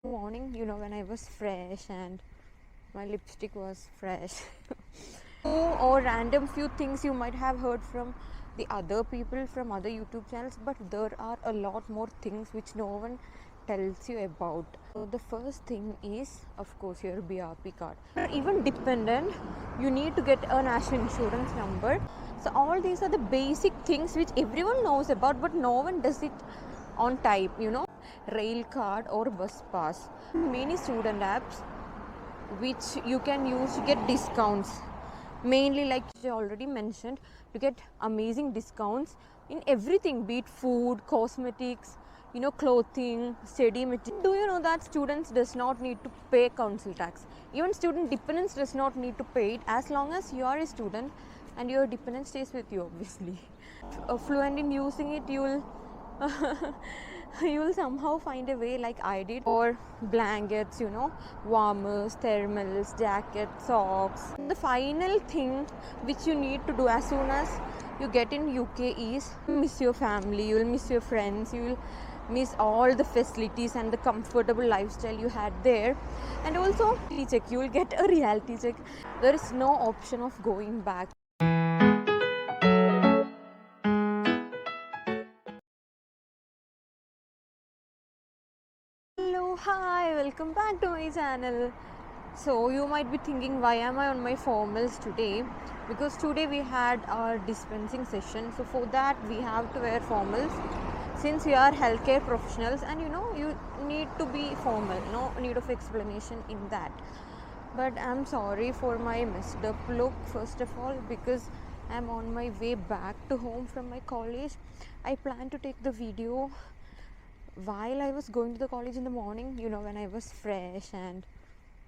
Morning, when I was fresh and my lipstick was fresh. Or random few things you might have heard from the other people from other YouTube channels, but there are a lot more things which no one tells you about. So the first thing is, of course, your BRP card. Even dependent, you need to get a national insurance number. So all these are the basic things which everyone knows about, but no one does it on time. Rail card or bus pass. Many student apps which you can use to get discounts, mainly like I already mentioned, to get amazing discounts in everything, be it food, cosmetics, clothing, study material. Do you know that students does not need to pay council tax? Even student dependents does not need to pay it, as long as you are a student and your dependent stays with you, obviously. Fluent in using it, you will you will somehow find a way like I did. Or blankets, warmers, thermals, jackets, socks. The final thing which you need to do as soon as you get in UK is miss your family, you will miss your friends, you will miss all the facilities and the comfortable lifestyle you had there. And also check, you will get a reality check. There is no option of going back. Hello, hi, welcome back to my channel. So you might be thinking, why am I on my formals today? Because today we had our dispensing session, so for that we have to wear formals since we are healthcare professionals, and you need to be formal, no need of explanation in that. But I'm sorry for my messed up look, first of all, because I'm on my way back to home from my college. I plan to take the video while I was going to the college in the morning, when I was fresh and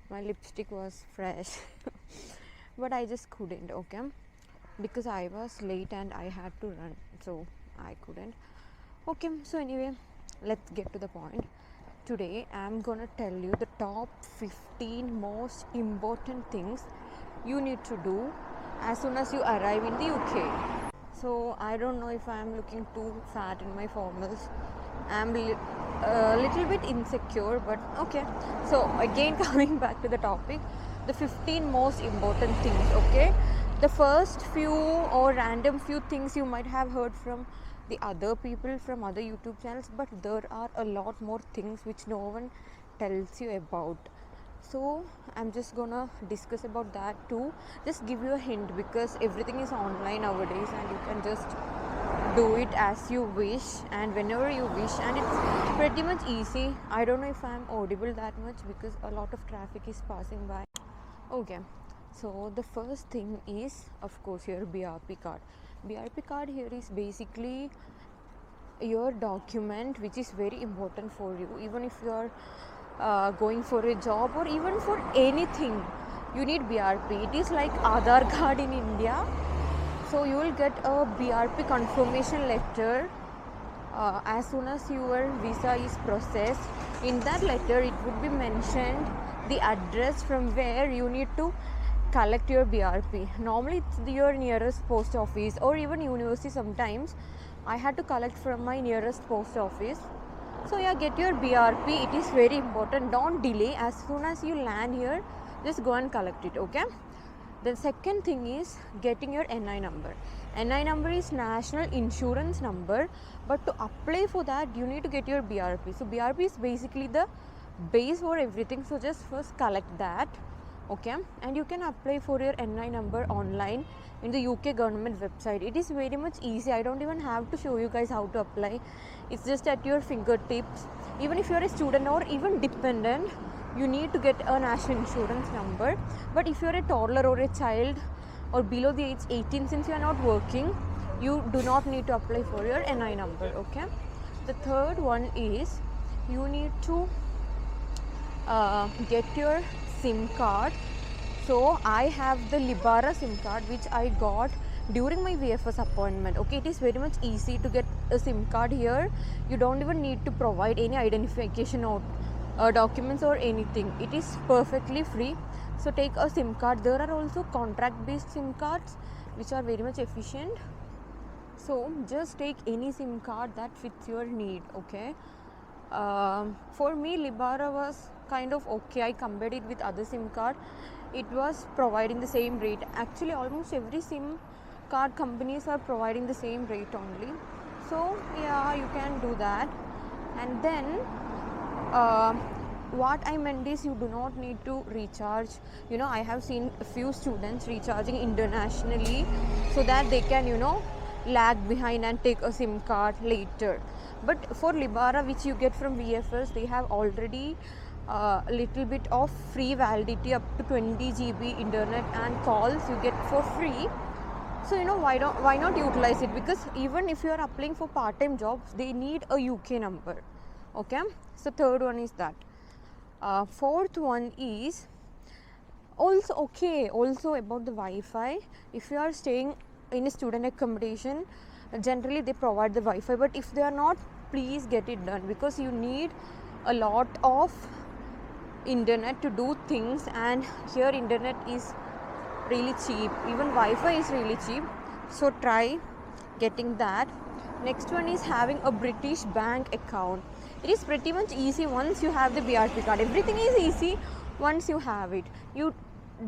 my lipstick was fresh. But I just couldn't, okay, because I was late and I had to run, so I couldn't. Okay, so anyway, let's get to the point. Today I'm gonna tell you the top 15 most important things you need to do as soon as you arrive in the UK. So I don't know if I'm looking too fat in my formals. I'm a little bit insecure, but okay. So again, coming back to the topic, the 15 most important things, okay. The first few or random few things you might have heard from the other people from other YouTube channels, but there are a lot more things which no one tells you about. So I'm just gonna discuss about that too. Just give you a hint, because everything is online nowadays and you can just do it as you wish and whenever you wish, and it's pretty much easy. I don't know if I'm audible that much because a lot of traffic is passing by. Okay, so the first thing is, of course, your BRP card. BRP card here is basically your document which is very important for you, even if you are going for a job or even for anything. You need BRP. It is like Aadhaar card in India. So you will get a BRP confirmation letter as soon as your visa is processed. In that letter it would be mentioned the address from where you need to collect your BRP. Normally it's your nearest post office or even university. Sometimes I had to collect from my nearest post office. So yeah, get your BRP. It is very important. Don't delay. As soon as you land here, just go and collect it, okay? The second thing is getting your NI number. NI number is national insurance number, but to apply for that you need to get your BRP. So BRP is basically the base for everything. So just first collect that, okay, and you can apply for your NI number online in the UK government website. It is very much easy. I don't even have to show you guys how to apply. It's just at your fingertips. Even if you are a student or even dependent, you need to get a national insurance number. But if you are a toddler or a child or below the age 18, since you are not working, you do not need to apply for your NI number, okay. The third one is you need to get your SIM card. So I have the Libara SIM card which I got during my VFS appointment, okay. It is very much easy to get a SIM card here. You don't even need to provide any identification or documents or anything. It is perfectly free. So take a SIM card. There are also contract based SIM cards which are very much efficient. So just take any SIM card that fits your need, okay. For me, Libara was kind of okay. I compared it with other SIM card. It was providing the same rate. Actually, almost every SIM card companies are providing the same rate only. So yeah, you can do that. And then uh, what I meant is you do not need to recharge. I have seen a few students recharging internationally so that they can lag behind and take a SIM card later. But for Libara, which you get from VFS, they have already a little bit of free validity up to 20 GB internet and calls you get for free. So why not utilize it? Because even if you are applying for part-time jobs, they need a UK number. Okay, so third one is that. Fourth one is also about the Wi-Fi. If you are staying in a student accommodation, generally they provide the Wi-Fi, but if they are not, please get it done, because you need a lot of internet to do things, and here internet is really cheap, even Wi-Fi is really cheap, so try getting that. Next one is having a British bank account. It is pretty much easy once you have the BRP card. Everything is easy once you have it. You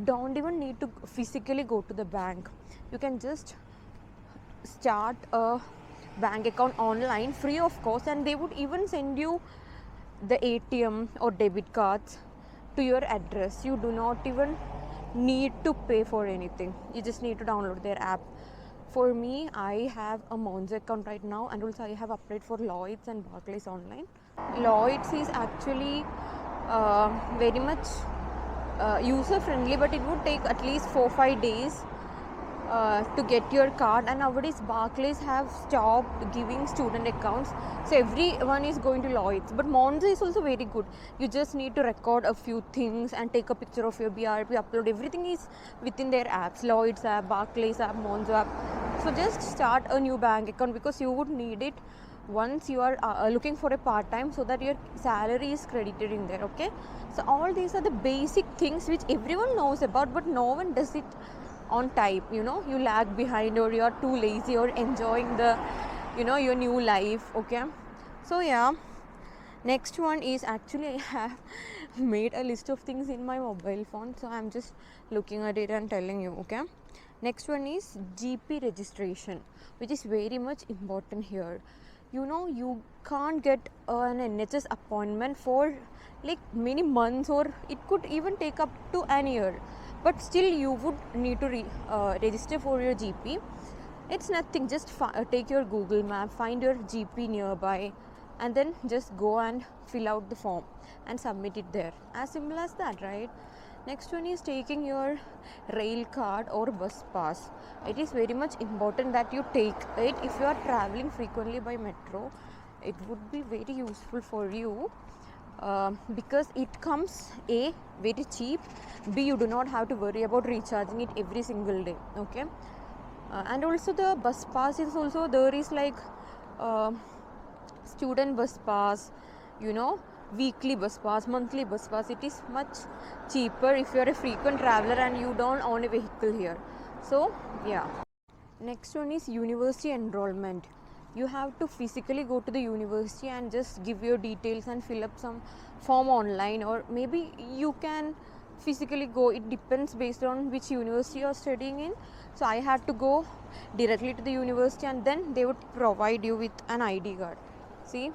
don't even need to physically go to the bank. You can just start a bank account online, free of course, and they would even send you the ATM or debit cards to your address. You do not even need to pay for anything. You just need to download their app. For me, I have a Monzo account right now, and also I have applied for Lloyds and Barclays online. Lloyds is actually very much user friendly, but it would take at least 4-5 days to get your card, and nowadays Barclays have stopped giving student accounts, so everyone is going to Lloyds. But Monzo is also very good. You just need to record a few things and take a picture of your BRP, upload. Everything is within their apps, Lloyds app, Barclays app, Monzo app. So just start a new bank account, because you would need it once you are looking for a part-time, so that your salary is credited in there. Okay, so all these are the basic things which everyone knows about, but no one does it on time. You lag behind, or you are too lazy, or enjoying the your new life. Okay, so yeah, next one is, actually I have made a list of things in my mobile phone, so I'm just looking at it and telling you. Okay, next one is GP registration, which is very much important here. You can't get an NHS appointment for like many months, or it could even take up to an year, but still you would need to register for your GP. It's nothing, just take your Google map, find your GP nearby, and then just go and fill out the form and submit it there. As simple as that, right? Next one is taking your rail card or bus pass. It is very much important that you take it. If you are traveling frequently by metro, it would be very useful for you, because it comes A, very cheap, B, you do not have to worry about recharging it every single day. Okay, and also the bus pass is also, there is like student bus pass, weekly bus pass, monthly bus pass. It is much cheaper if you are a frequent traveler and you don't own a vehicle here. So yeah. Next one is university enrollment. You have to physically go to the university and just give your details and fill up some form online, or maybe you can physically go. It depends based on which university you are studying in. So I had to go directly to the university, and then they would provide you with an ID card. See,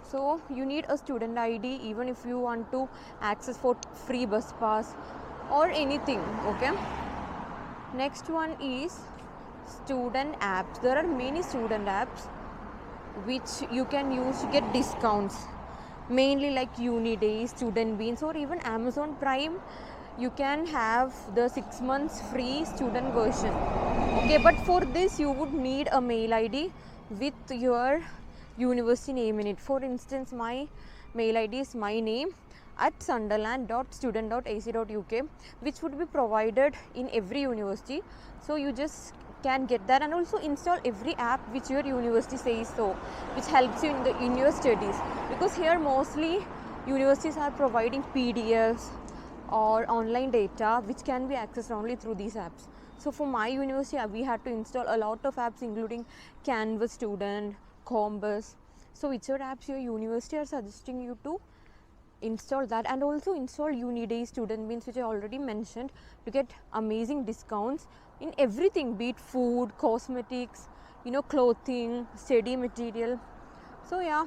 so you need a student ID even if you want to access for free bus pass or anything. Okay, next one is student apps. There are many student apps which you can use to get discounts, mainly like Uniday, Student Beans, or even Amazon Prime. You can have the 6 months free student version. Okay, but for this you would need a mail ID with your university name in it. For instance, my mail ID is my name at sunderland.student.ac.uk, which would be provided in every university. So you just can get that, and also install every app which your university says so, which helps you in your studies, because here mostly universities are providing PDFs or online data which can be accessed only through these apps. So for my university, we had to install a lot of apps, including Canvas Student, Compass, So whichever apps your university are suggesting you to install that, and also install Uniday Student Beans, which I already mentioned, to get amazing discounts in everything, be it food, cosmetics, clothing, study material. So yeah,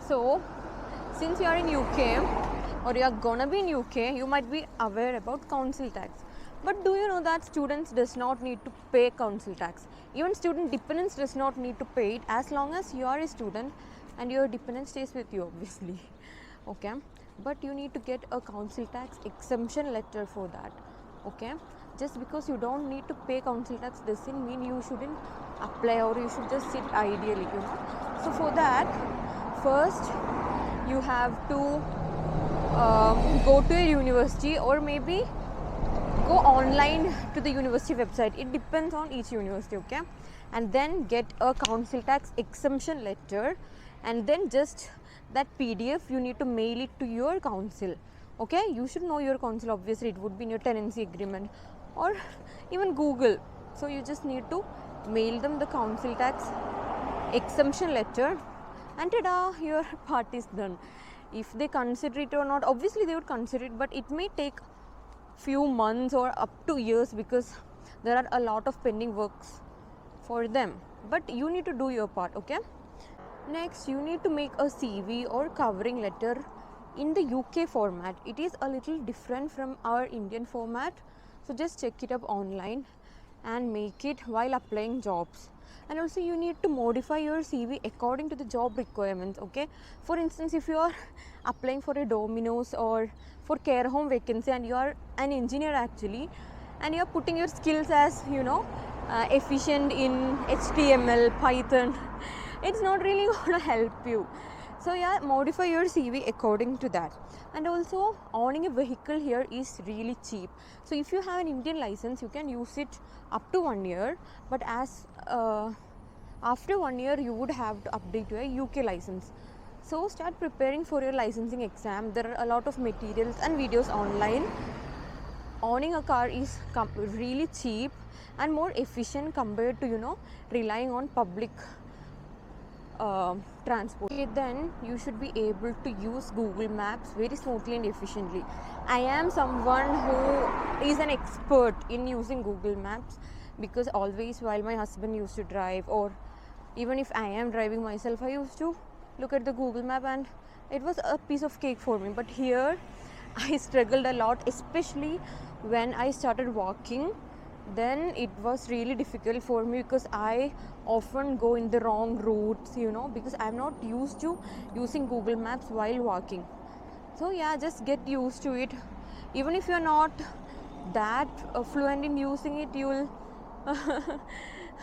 so since you are in UK or you are gonna be in UK, you might be aware about council tax. But do you know that students does not need to pay council tax? Even student dependents does not need to pay it, as long as you are a student and your dependent stays with you, obviously. Okay, but you need to get a council tax exemption letter for that. Okay, just because you don't need to pay council tax doesn't mean you shouldn't apply or you should just sit ideally, So for that, first you have to go to a university, or maybe go online to the university website. It depends on each university. Okay, and then get a council tax exemption letter, and then just that PDF you need to mail it to your council. Okay, you should know your council, obviously. It would be in your tenancy agreement or even Google. So you just need to mail them the council tax exemption letter, and tada, your part is done. If they consider it or not, obviously they would consider it, but it may take few months or up to years, because there are a lot of pending works for them. But you need to do your part. Okay, next you need to make a CV or covering letter in the UK format. It is a little different from our Indian format, so just check it up online and make it while applying jobs. And also you need to modify your CV according to the job requirements. Okay, for instance, if you are applying for a Domino's or for care home vacancy and you are an engineer actually, and you are putting your skills as efficient in HTML, Python, it's not really going to help you. So yeah, modify your CV according to that. And also, owning a vehicle here is really cheap. So if you have an Indian license, you can use it up to 1 year, but as after 1 year you would have to update your UK license. So start preparing for your licensing exam. There are a lot of materials and videos online. Owning a car is really cheap and more efficient compared to relying on public transport. Okay, then you should be able to use Google Maps very smoothly and efficiently. I am someone who is an expert in using Google Maps, because always while my husband used to drive, or even if I am driving myself, I used to look at the Google Map and it was a piece of cake for me. But here I struggled a lot, especially when I started walking. Then it was really difficult for me, because I often go in the wrong routes, because I'm not used to using Google Maps while walking. So yeah, just get used to it. Even if you're not that fluent in using it, you'll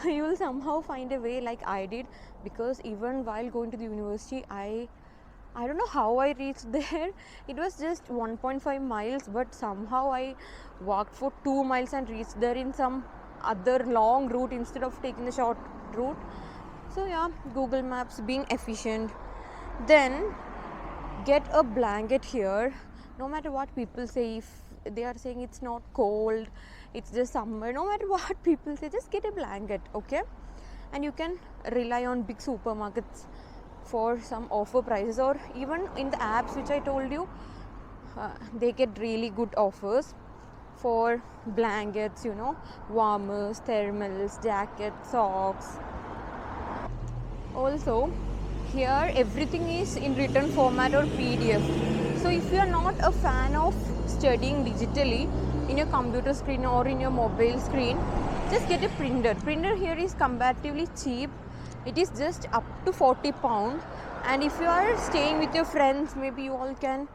you'll somehow find a way, like I did. Because even while going to the university, I don't know how I reached there. It was just 1.5 miles, but somehow I walked for 2 miles and reached there in some other long route instead of taking the short route. So yeah, Google Maps being efficient. Then get a blanket here. No matter what people say, if they are saying it's not cold, it's just summer, no matter what people say, just get a blanket. Okay, and you can rely on big supermarkets for some offer prices, or even in the apps which I told you, they get really good offers for blankets, warmers, thermals, jackets, socks. Also here everything is in written format or PDF. So if you are not a fan of studying digitally in your computer screen or in your mobile screen, just get a printer here is comparatively cheap. It is just up to £40, and if you are staying with your friends, maybe you all can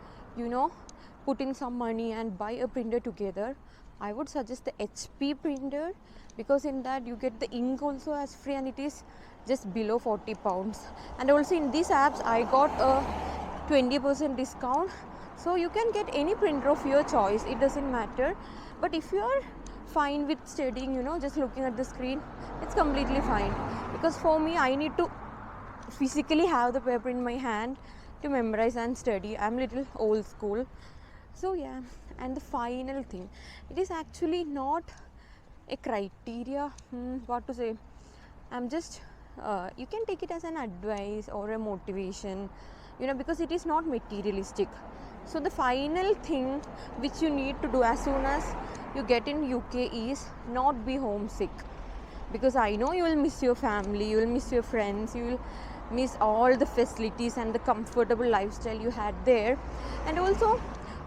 put in some money and buy a printer together. I would suggest the HP printer, because in that you get the ink also as free, and it is just below £40. And also in these apps I got a 20% discount, so you can get any printer of your choice, it doesn't matter. But if you are fine with studying, just looking at the screen, it's completely fine. Because for me, I need to physically have the paper in my hand to memorize and study. I'm little old school. So yeah, and the final thing, it is actually not a criteria, what to say, I'm just you can take it as an advice or a motivation, because it is not materialistic. So the final thing which you need to do as soon as you get in UK is not be homesick, because I know you will miss your family, you will miss your friends, you will miss all the facilities and the comfortable lifestyle you had there. And also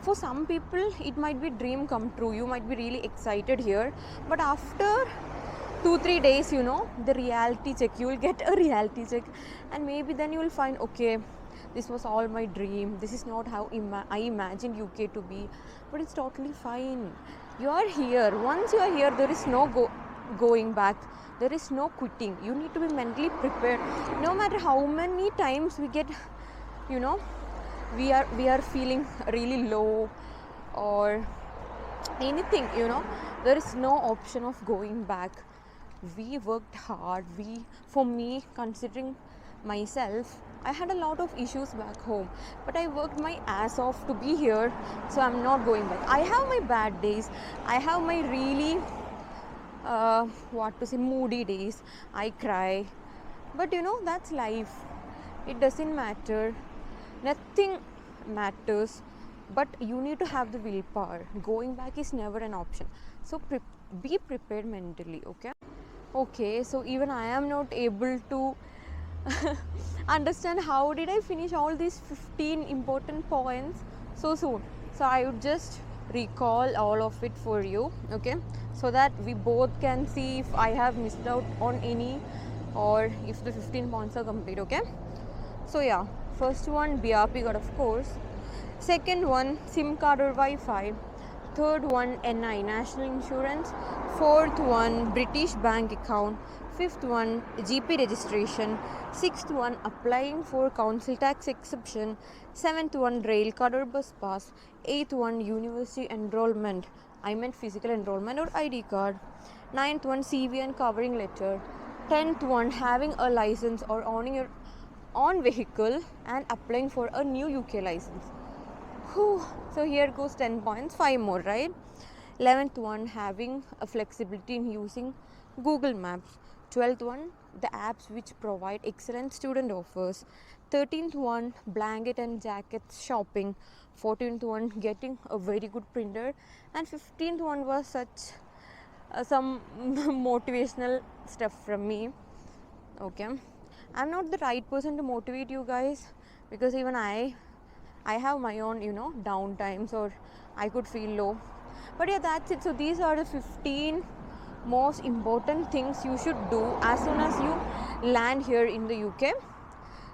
for some people it might be dream come true, you might be really excited here, but after 2-3 days, the reality check, you will get a reality check, and maybe then you will find, okay, this was all my dream, this is not how I imagined UK to be. But it's totally fine, you are here. Once you are here, there is no going back, there is no quitting. You need to be mentally prepared. No matter how many times we get, we are feeling really low or anything, there is no option of going back. We worked hard. For me, considering myself, I had a lot of issues back home, but I worked my ass off to be here, so I'm not going back. I have my bad days, I have my really moody days, I cry, but that's life. It doesn't matter, nothing matters, but you need to have the willpower. Going back is never an option, so be prepared mentally. Okay, so even I am not able to understand how did I finish all these 15 important points so soon. So I would just recall all of it for you, okay, so that we both can see if I have missed out on any or if the 15 points are complete. Okay, so yeah, first one BRP card, of course. Second one SIM card or Wi-Fi. Third one NI, national insurance. Fourth one British bank account. Fifth one GP registration. Sixth one applying for council tax exception. Seventh one rail card or bus pass. Eighth one university enrollment, I meant physical enrollment or ID card. Ninth one CV and covering letter. 10th one having a license or owning your own vehicle and applying for a new UK license. So here goes 10 points, 5 more, right? 11th one having a flexibility in using Google Maps. 12th one the apps which provide excellent student offers. 13th one blanket and jackets shopping. 14th one getting a very good printer, and 15th one was such some motivational stuff from me. Okay, I'm not the right person to motivate you guys, because even I have my own down times, or I could feel low. But yeah, that's it. So these are the 15 most important things you should do as soon as you land here in the UK.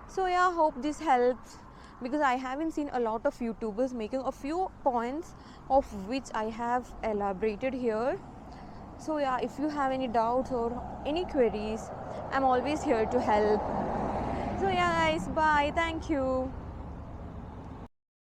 So yeah, hope this helps, because I haven't seen a lot of YouTubers making a few points of which I have elaborated here. So yeah, if you have any doubts or any queries, I'm always here to help. So yeah guys, bye, thank you.